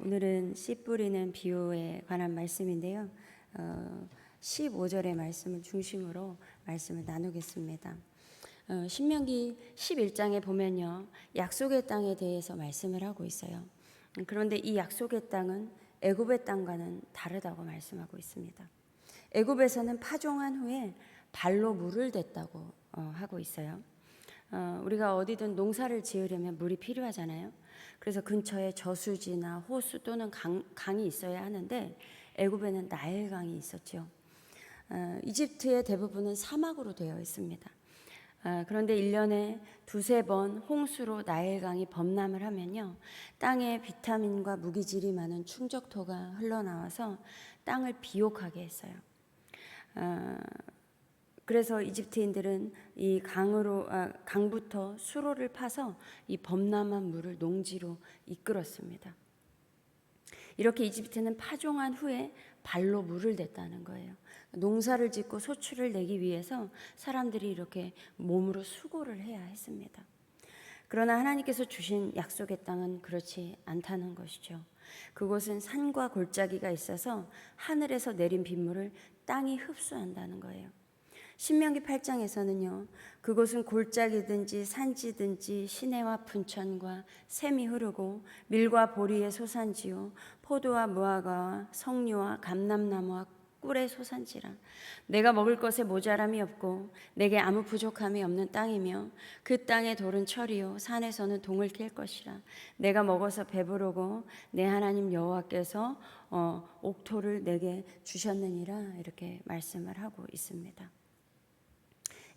오늘은 씨 뿌리는 비유에 관한 말씀인데요. 15절의 말씀을 중심으로 말씀을 나누겠습니다. 신명기 11장에 보면요, 약속의 땅에 대해서 말씀을 하고 있어요. 그런데 이 약속의 땅은 애굽의 땅과는 다르다고 말씀하고 있습니다. 애굽에서는 파종한 후에 발로 물을 댔다고 하고 있어요. 우리가 어디든 농사를 지으려면 물이 필요하잖아요. 그래서 근처에 저수지나 호수 또는 강이 있어야 하는데 애굽에는 나일강이 있었죠. 이집트의 대부분은 사막으로 되어 있습니다. 그런데 1년에 두세 번 홍수로 나일강이 범람을 하면요, 땅에 비타민과 무기질이 많은 충적토가 흘러나와서 땅을 비옥하게 했어요. 그래서 이집트인들은 이 강부터 수로를 파서 이 범람한 물을 농지로 이끌었습니다. 이렇게 이집트는 파종한 후에 발로 물을 댔다는 거예요. 농사를 짓고 소출을 내기 위해서 사람들이 이렇게 몸으로 수고를 해야 했습니다. 그러나 하나님께서 주신 약속의 땅은 그렇지 않다는 것이죠. 그곳은 산과 골짜기가 있어서 하늘에서 내린 빗물을 땅이 흡수한다는 거예요. 신명기 8장에서는요, 그곳은 골짜기든지 산지든지 시내와 분천과 샘이 흐르고 밀과 보리의 소산지요 포도와 무화과와 석류와 감람나무와 꿀의 소산지라. 내가 먹을 것에 모자람이 없고 내게 아무 부족함이 없는 땅이며 그 땅의 돌은 철이요 산에서는 동을 캘 것이라. 내가 먹어서 배부르고 내 하나님 여호와께서 옥토를 내게 주셨느니라. 이렇게 말씀을 하고 있습니다.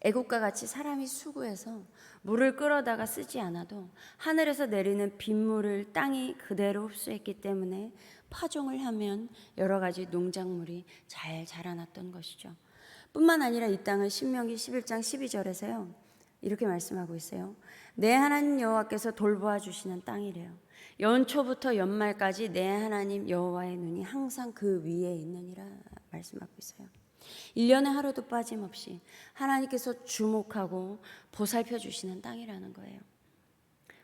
애국과 같이 사람이 수고해서 물을 끌어다가 쓰지 않아도 하늘에서 내리는 빗물을 땅이 그대로 흡수했기 때문에 파종을 하면 여러 가지 농작물이 잘 자라났던 것이죠. 뿐만 아니라 이 땅은 신명기 11장 12절에서요 이렇게 말씀하고 있어요. 내 하나님 여호와께서 돌보아 주시는 땅이래요. 연초부터 연말까지 내 하나님 여호와의 눈이 항상 그 위에 있느니라 말씀하고 있어요. 1년에 하루도 빠짐없이 하나님께서 주목하고 보살펴 주시는 땅이라는 거예요.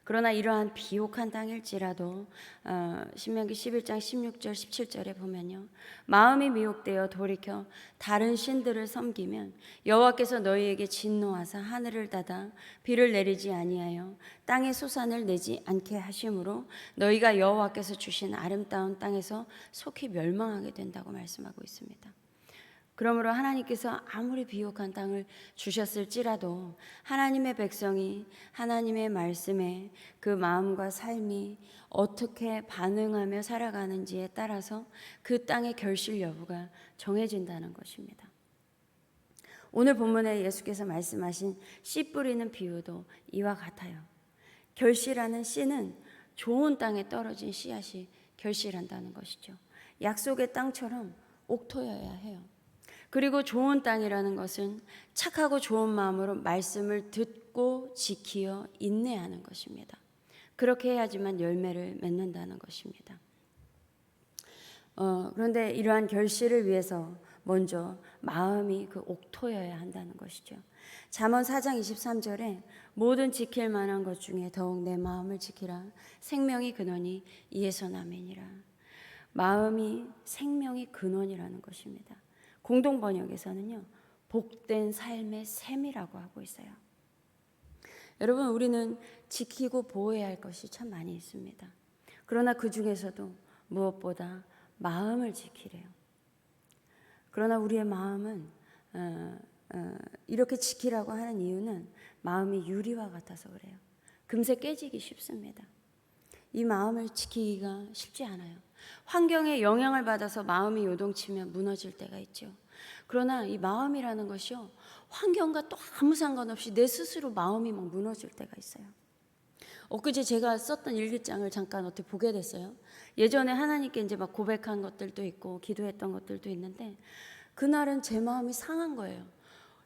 그러나 이러한 비옥한 땅일지라도 신명기 11장 16절 17절에 보면요, 마음이 미혹되어 돌이켜 다른 신들을 섬기면 여호와께서 너희에게 진노하사 하늘을 닫아 비를 내리지 아니하여 땅에 소산을 내지 않게 하심으로 너희가 여호와께서 주신 아름다운 땅에서 속히 멸망하게 된다고 말씀하고 있습니다. 그러므로 하나님께서 아무리 비옥한 땅을 주셨을지라도 하나님의 백성이 하나님의 말씀에 그 마음과 삶이 어떻게 반응하며 살아가는지에 따라서 그 땅의 결실 여부가 정해진다는 것입니다. 오늘 본문에 예수께서 말씀하신 씨 뿌리는 비유도 이와 같아요. 결실하는 씨는 좋은 땅에 떨어진 씨앗이 결실한다는 것이죠. 약속의 땅처럼 옥토여야 해요. 그리고 좋은 땅이라는 것은 착하고 좋은 마음으로 말씀을 듣고 지키어 인내하는 것입니다. 그렇게 해야지만 열매를 맺는다는 것입니다. 그런데 이러한 결실을 위해서 먼저 마음이 그 옥토여야 한다는 것이죠. 잠언 4장 23절에 모든 지킬 만한 것 중에 더욱 내 마음을 지키라. 생명이 근원이 이에서 나매니라. 마음이 생명의 근원이라는 것입니다. 공동 번역에서는요, 복된 삶의 샘이라고 하고 있어요. 여러분, 우리는 지키고 보호해야 할 것이 참 많이 있습니다. 그러나 그 중에서도 무엇보다 마음을 지키래요. 그러나 우리의 마음은 이렇게 지키라고 하는 이유는 마음이 유리와 같아서 그래요. 금세 깨지기 쉽습니다. 이 마음을 지키기가 쉽지 않아요. 환경에 영향을 받아서 마음이 요동치면 무너질 때가 있죠. 그러나 이 마음이라는 것이요, 환경과 또 아무 상관없이 내 스스로 마음이 막 무너질 때가 있어요. 엊그제 제가 썼던 일기장을 잠깐 어떻게 보게 됐어요. 예전에 하나님께 이제 막 고백한 것들도 있고 기도했던 것들도 있는데 그날은 제 마음이 상한 거예요.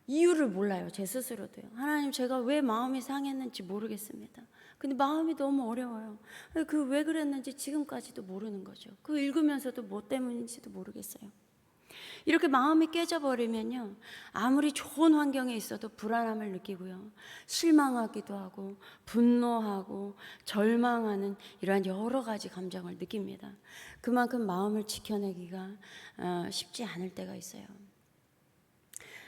이유를 몰라요. 제 스스로도요. 하나님, 제가 왜 마음이 상했는지 모르겠습니다. 근데 마음이 너무 어려워요. 그 왜 그랬는지 지금까지도 모르는 거죠. 그 읽으면서도 뭐 때문인지도 모르겠어요. 이렇게 마음이 깨져버리면요, 아무리 좋은 환경에 있어도 불안함을 느끼고요, 실망하기도 하고 분노하고 절망하는 이러한 여러 가지 감정을 느낍니다. 그만큼 마음을 지켜내기가 쉽지 않을 때가 있어요.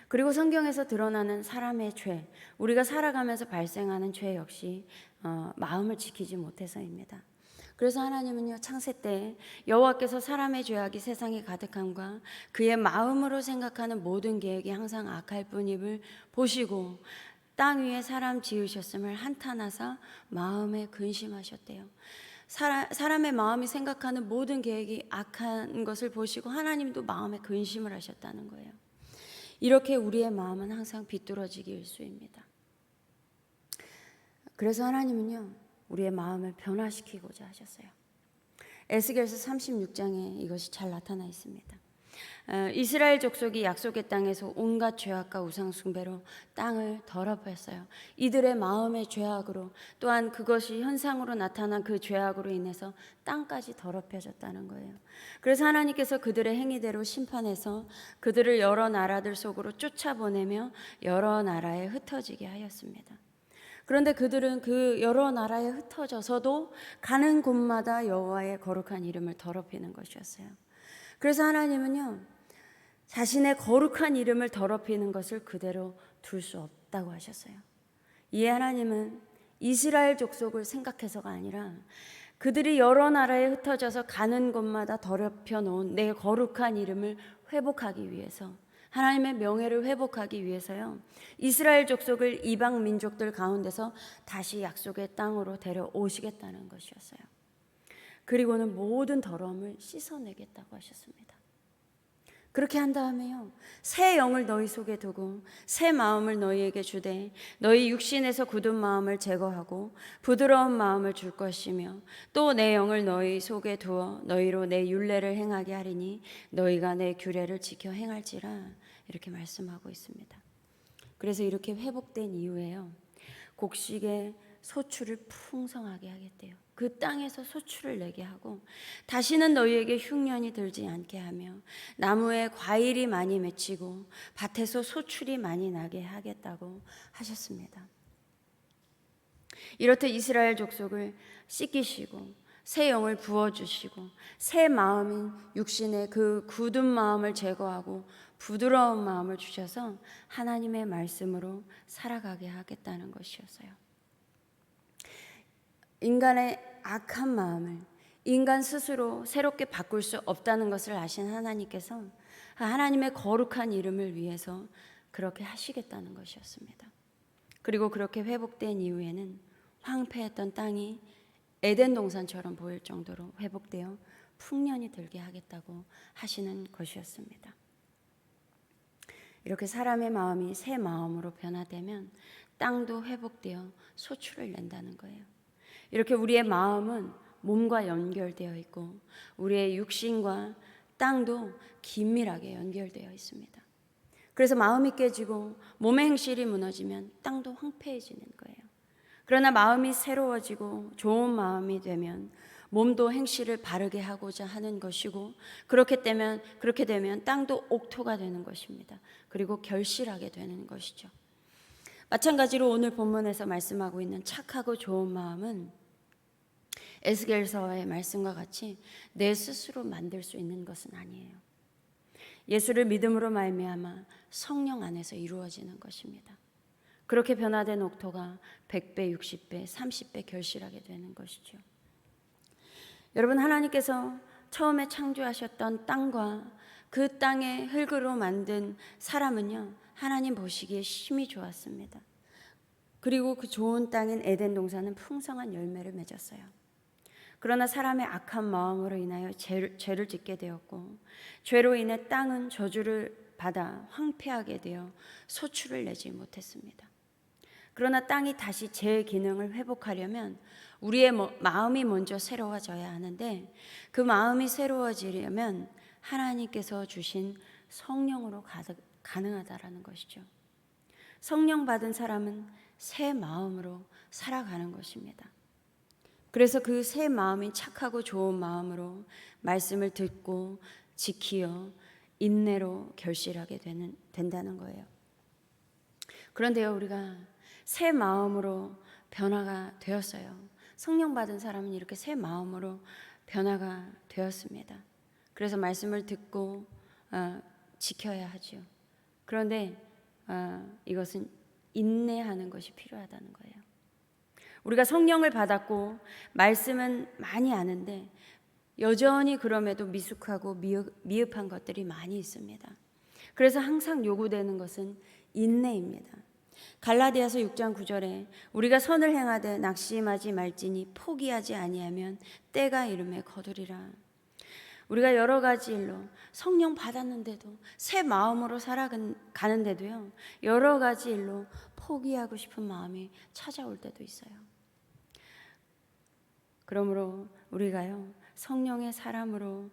그리고 성경에서 드러나는 사람의 죄, 우리가 살아가면서 발생하는 죄 역시 마음을 지키지 못해서입니다. 그래서 하나님은요, 창세 때 여호와께서 사람의 죄악이 세상에 가득함과 그의 마음으로 생각하는 모든 계획이 항상 악할 뿐임을 보시고 땅 위에 사람 지으셨음을 한탄하사 마음에 근심하셨대요. 사람의 마음이 생각하는 모든 계획이 악한 것을 보시고 하나님도 마음에 근심을 하셨다는 거예요. 이렇게 우리의 마음은 항상 비뚤어지기 일쑤입니다. 그래서 하나님은요, 우리의 마음을 변화시키고자 하셨어요. 에스겔서 36장에 이것이 잘 나타나 있습니다. 이스라엘 족속이 약속의 땅에서 온갖 죄악과 우상 숭배로 땅을 더럽혔어요. 이들의 마음의 죄악으로, 또한 그것이 현상으로 나타난 그 죄악으로 인해서 땅까지 더럽혀졌다는 거예요. 그래서 하나님께서 그들의 행위대로 심판해서 그들을 여러 나라들 속으로 쫓아보내며 여러 나라에 흩어지게 하였습니다. 그런데 그들은 그 여러 나라에 흩어져서도 가는 곳마다 여호와의 거룩한 이름을 더럽히는 것이었어요. 그래서 하나님은요, 자신의 거룩한 이름을 더럽히는 것을 그대로 둘 수 없다고 하셨어요. 이에 하나님은 이스라엘 족속을 생각해서가 아니라 그들이 여러 나라에 흩어져서 가는 곳마다 더럽혀 놓은 내 거룩한 이름을 회복하기 위해서, 하나님의 명예를 회복하기 위해서요, 이스라엘 족속을 이방 민족들 가운데서 다시 약속의 땅으로 데려오시겠다는 것이었어요. 그리고는 모든 더러움을 씻어내겠다고 하셨습니다. 그렇게 한 다음에요, 새 영을 너희 속에 두고 새 마음을 너희에게 주되 너희 육신에서 굳은 마음을 제거하고 부드러운 마음을 줄 것이며 또 내 영을 너희 속에 두어 너희로 내 율례를 행하게 하리니 너희가 내 규례를 지켜 행할지라, 이렇게 말씀하고 있습니다. 그래서 이렇게 회복된 이후에요, 곡식의 소출을 풍성하게 하겠대요. 그 땅에서 소출을 내게 하고 다시는 너희에게 흉년이 들지 않게 하며 나무에 과일이 많이 맺히고 밭에서 소출이 많이 나게 하겠다고 하셨습니다. 이렇듯 이스라엘 족속을 씻기시고 새 영을 부어주시고 새 마음인 육신의 그 굳은 마음을 제거하고 부드러운 마음을 주셔서 하나님의 말씀으로 살아가게 하겠다는 것이었어요. 인간의 악한 마음을 인간 스스로 새롭게 바꿀 수 없다는 것을 아신 하나님께서 하나님의 거룩한 이름을 위해서 그렇게 하시겠다는 것이었습니다. 그리고 그렇게 회복된 이후에는 황폐했던 땅이 에덴 동산처럼 보일 정도로 회복되어 풍년이 들게 하겠다고 하시는 것이었습니다. 이렇게 사람의 마음이 새 마음으로 변화되면 땅도 회복되어 소출을 낸다는 거예요. 이렇게 우리의 마음은 몸과 연결되어 있고 우리의 육신과 땅도 긴밀하게 연결되어 있습니다. 그래서 마음이 깨지고 몸의 행실이 무너지면 땅도 황폐해지는 거예요. 그러나 마음이 새로워지고 좋은 마음이 되면 몸도 행실을 바르게 하고자 하는 것이고 그렇게 되면 땅도 옥토가 되는 것입니다. 그리고 결실하게 되는 것이죠. 마찬가지로 오늘 본문에서 말씀하고 있는 착하고 좋은 마음은 에스겔서의 말씀과 같이 내 스스로 만들 수 있는 것은 아니에요. 예수를 믿음으로 말미암아 성령 안에서 이루어지는 것입니다. 그렇게 변화된 옥토가 100배, 60배, 30배 결실하게 되는 것이죠. 여러분, 하나님께서 처음에 창조하셨던 땅과 그 땅의 흙으로 만든 사람은요, 하나님 보시기에 심히 좋았습니다. 그리고 그 좋은 땅인 에덴 동산은 풍성한 열매를 맺었어요. 그러나 사람의 악한 마음으로 인하여 죄를 짓게 되었고 죄로 인해 땅은 저주를 받아 황폐하게 되어 소출을 내지 못했습니다. 그러나 땅이 다시 제 기능을 회복하려면 우리의 마음이 먼저 새로워져야 하는데 그 마음이 새로워지려면 하나님께서 주신 성령으로 가능하다라는 것이죠. 성령 받은 사람은 새 마음으로 살아가는 것입니다. 그래서 그 새 마음이 착하고 좋은 마음으로 말씀을 듣고 지키어 인내로 결실하게 된다는 거예요. 그런데요, 우리가 새 마음으로 변화가 되었어요. 성령 받은 사람은 이렇게 새 마음으로 변화가 되었습니다. 그래서 말씀을 듣고 지켜야 하죠. 그런데 이것은 인내하는 것이 필요하다는 거예요. 우리가 성령을 받았고 말씀은 많이 아는데 여전히 그럼에도 미숙하고 미흡한 것들이 많이 있습니다. 그래서 항상 요구되는 것은 인내입니다. 갈라디아서 6장 9절에 우리가 선을 행하되 낙심하지 말지니 포기하지 아니하면 때가 이름에 거두리라. 우리가 여러 가지 일로 성령 받았는데도 새 마음으로 살아가는데도요, 여러 가지 일로 포기하고 싶은 마음이 찾아올 때도 있어요. 그러므로 우리가요, 성령의 사람으로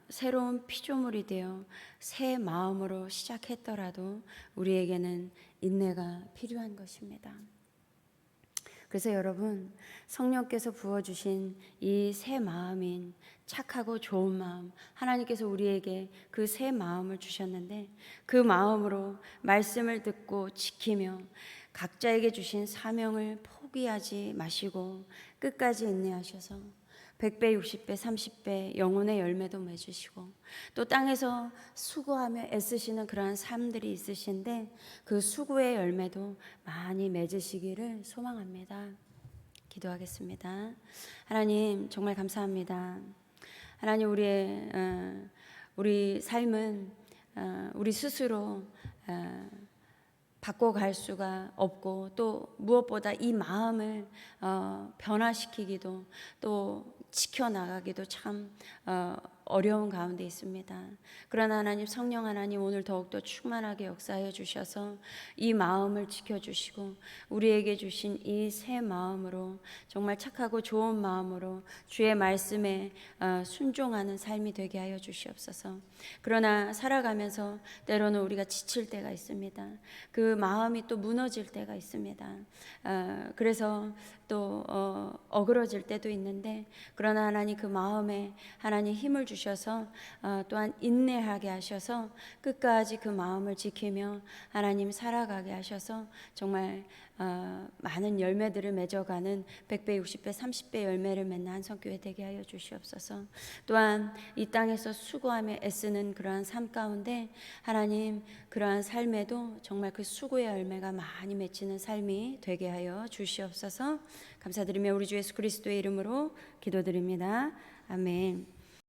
새로운 피조물이 되어 새 마음으로 시작했더라도 우리에게는 인내가 필요한 것입니다. 그래서 여러분, 성령께서 부어주신 이 새 마음인 착하고 좋은 마음, 하나님께서 우리에게 그 새 마음을 주셨는데 그 마음으로 말씀을 듣고 지키며 각자에게 주신 사명을 포기하지 마시고 끝까지 인내하셔서 100배, 60배, 30배 영혼의 열매도 맺으시고 또 땅에서 수고하며 애쓰시는 그러한 삶들이 있으신데 그 수고의 열매도 많이 맺으시기를 소망합니다. 기도하겠습니다. 하나님, 정말 감사합니다. 하나님, 우리 삶은 우리 스스로 바꿔갈 수가 없고 또 무엇보다 이 마음을 변화시키기도 또 지켜나가기도 참 어려운 가운데 있습니다. 그러나 하나님, 성령 하나님, 오늘 더욱더 충만하게 역사해 주셔서 이 마음을 지켜주시고 우리에게 주신 이 새 마음으로 정말 착하고 좋은 마음으로 주의 말씀에 순종하는 삶이 되게 하여 주시옵소서. 그러나 살아가면서 때로는 우리가 지칠 때가 있습니다. 그 마음이 또 무너질 때가 있습니다. 그래서 또 어그러질 때도 있는데 그러나 하나님, 그 마음에 하나님 힘을 주셔서 또한 인내하게 하셔서 끝까지 그 마음을 지키며 하나님 살아가게 하셔서 정말 많은 열매들을 맺어가는 100배, 60배, 30배 열매를 맺는 한성교회 되게 하여 주시옵소서. 또한 이 땅에서 수고하며 애쓰는 그러한 삶 가운데 하나님, 그러한 삶에도 정말 그 수고의 열매가 많이 맺히는 삶이 되게 하여 주시옵소서. 감사드리며 우리 주 예수 그리스도의 이름으로 기도드립니다. 아멘.